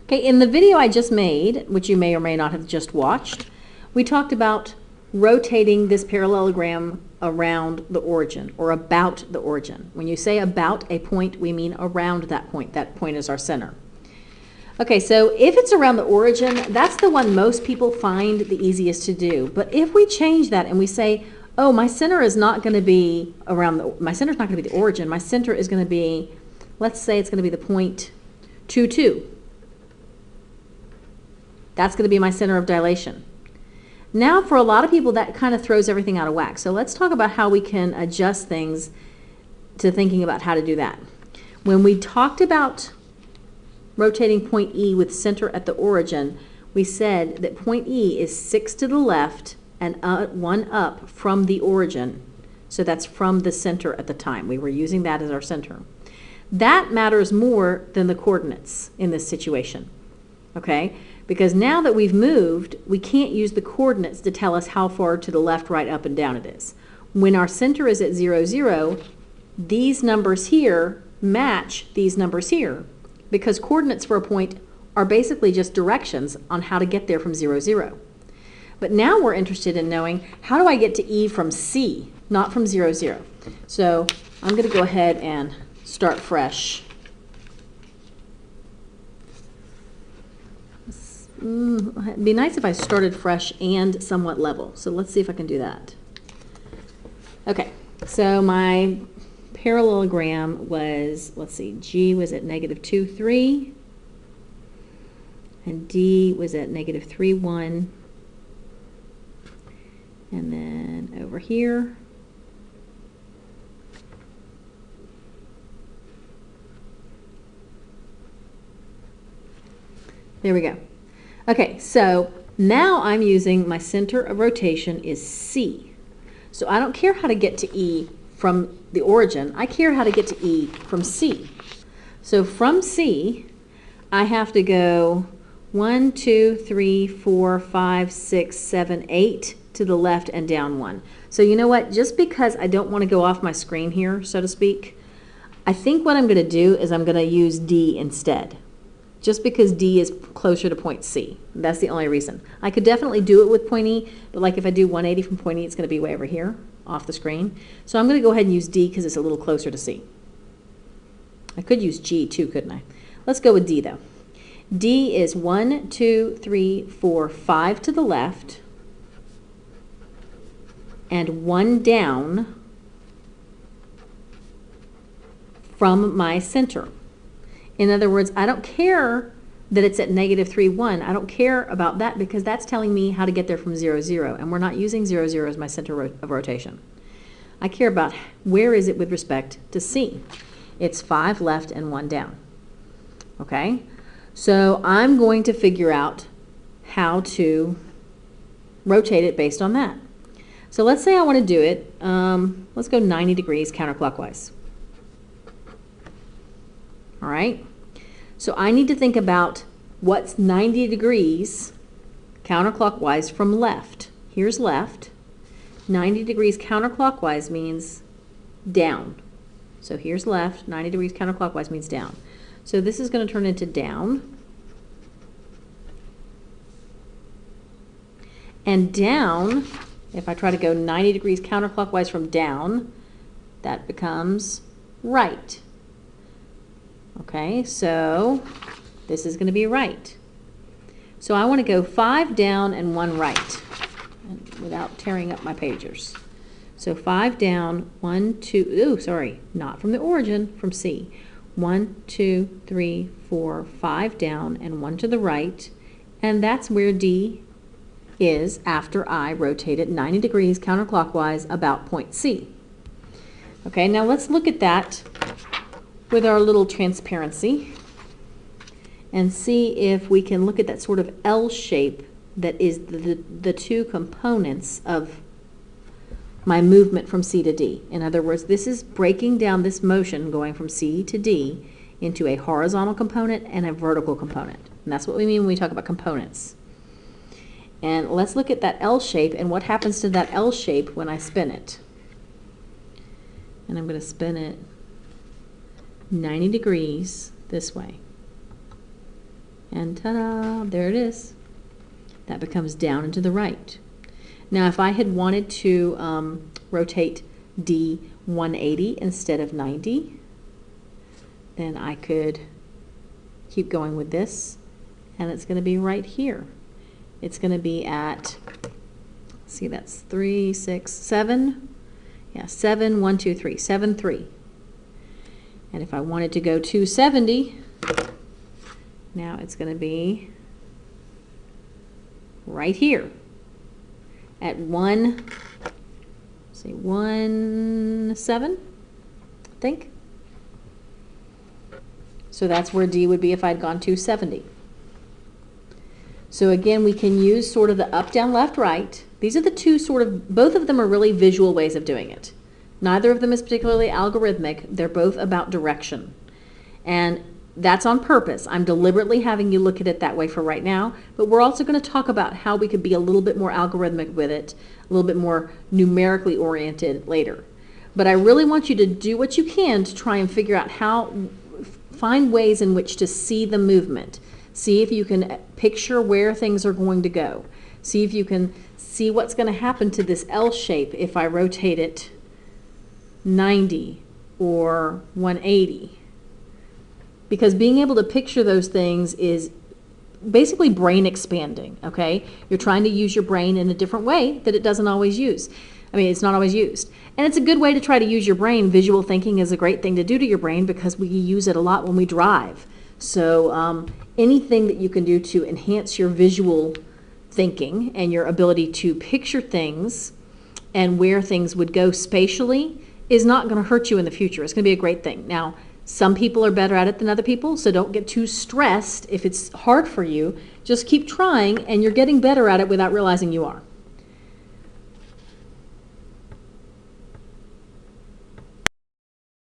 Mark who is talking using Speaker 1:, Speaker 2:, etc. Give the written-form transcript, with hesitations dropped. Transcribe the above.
Speaker 1: Okay, in the video I just made, which you may or may not have just watched, we talked about rotating this parallelogram around the origin, or about the origin. When you say about a point, we mean around that point. That point is our center. Okay, so if it's around the origin, that's the one most people find the easiest to do. But if we change that and we say, oh, my center is not going to be around my center is not going to be the origin. My center is going to be, let's say it's going to be the point 2, 2. That's going to be my center of dilation. Now, for a lot of people, that kind of throws everything out of whack. So let's talk about how we can adjust things to thinking about how to do that. When we talked about rotating point E with center at the origin, we said that point E is 6 to the left and 1 up from the origin. So that's from the center at the time. We were using that as our center. That matters more than the coordinates in this situation. Okay? Because now that we've moved, we can't use the coordinates to tell us how far to the left, right, up, and down it is. When our center is at 0, 0, these numbers here match these numbers here, because coordinates for a point are basically just directions on how to get there from 0, 0. But now we're interested in knowing, how do I get to E from C, not from 0, 0? So I'm going to go ahead and start fresh. It'd be nice if I started fresh and somewhat level. So let's see if I can do that. Okay, so my parallelogram was, let's see, G was at -2, 3, and D was at -3, 1, and then over here, there we go. Okay, so now I'm using my center of rotation is C. So I don't care how to get to E from the origin. I care how to get to E from C. So from C, I have to go 1, 2, 3, 4, 5, 6, 7, 8 to the left and down 1. So you know what? Just because I don't want to go off my screen here, so to speak, I think what I'm going to do is I'm going to use D instead. Just because D is closer to point C. That's the only reason. I could definitely do it with point E, but like if I do 180 from point E, it's going to be way over here off the screen. So I'm going to go ahead and use D because it's a little closer to C. I could use G too, couldn't I? Let's go with D though. D is 1, 2, 3, 4, 5 to the left and 1 down from my center. In other words, I don't care that it's at -3, 1. I don't care about that because that's telling me how to get there from 0, 0. And we're not using 0, 0 as my center of rotation. I care about where is it with respect to C. It's 5 left and 1 down. Okay? So I'm going to figure out how to rotate it based on that. So let's say I want to do it. Let's go 90 degrees counterclockwise. All right? So I need to think about what's 90 degrees counterclockwise from left. Here's left. 90 degrees counterclockwise means down. So here's left. 90 degrees counterclockwise means down. So this is going to turn into down. And down, if I try to go 90 degrees counterclockwise from down, that becomes right. Okay, so this is going to be right. So I want to go 5 down and 1 right without tearing up my pagers. So 5 down, 1, 2, not from the origin, from C. 1, 2, 3, 4, 5 down and 1 to the right. And that's where D is after I rotate it 90 degrees counterclockwise about point C. Okay, now let's look at that with our little transparency and see if we can look at that sort of L shape that is the two components of my movement from C to D. In other words, this is breaking down this motion going from C to D into a horizontal component and a vertical component. And that's what we mean when we talk about components. And let's look at that L shape and what happens to that L shape when I spin it. And I'm going to spin it 90 degrees this way. And ta-da, there it is. That becomes down and to the right. Now, if I had wanted to rotate D 180 instead of 90, then I could keep going with this, and it's going to be right here. It's going to be at, see, that's 3, 6, 7. Yeah, 7, 1, 2, 3, 7, 3. And if I wanted to go 270, now it's going to be right here at 1, say 1, 7, I think. So that's where D would be if I'd gone 270. So again, we can use sort of the up, down, left, right. These are the two sort of, both of them are really visual ways of doing it. Neither of them is particularly algorithmic. They're both about direction. And that's on purpose. I'm deliberately having you look at it that way for right now, but we're also going to talk about how we could be a little bit more algorithmic with it, a little bit more numerically oriented later. But I really want you to do what you can to try and figure out how, find ways in which to see the movement. See if you can picture where things are going to go. See if you can see what's going to happen to this L shape if I rotate it 90 or 180. Because being able to picture those things is basically brain expanding, okay? You're trying to use your brain in a different way that it doesn't always use. I mean, it's not always used. And it's a good way to try to use your brain. Visual thinking is a great thing to do to your brain because we use it a lot when we drive. So anything that you can do to enhance your visual thinking and your ability to picture things and where things would go spatially is not going to hurt you in the future. It's going to be a great thing. Now, some people are better at it than other people, so don't get too stressed if it's hard for you. Just keep trying, and you're getting better at it without realizing you are.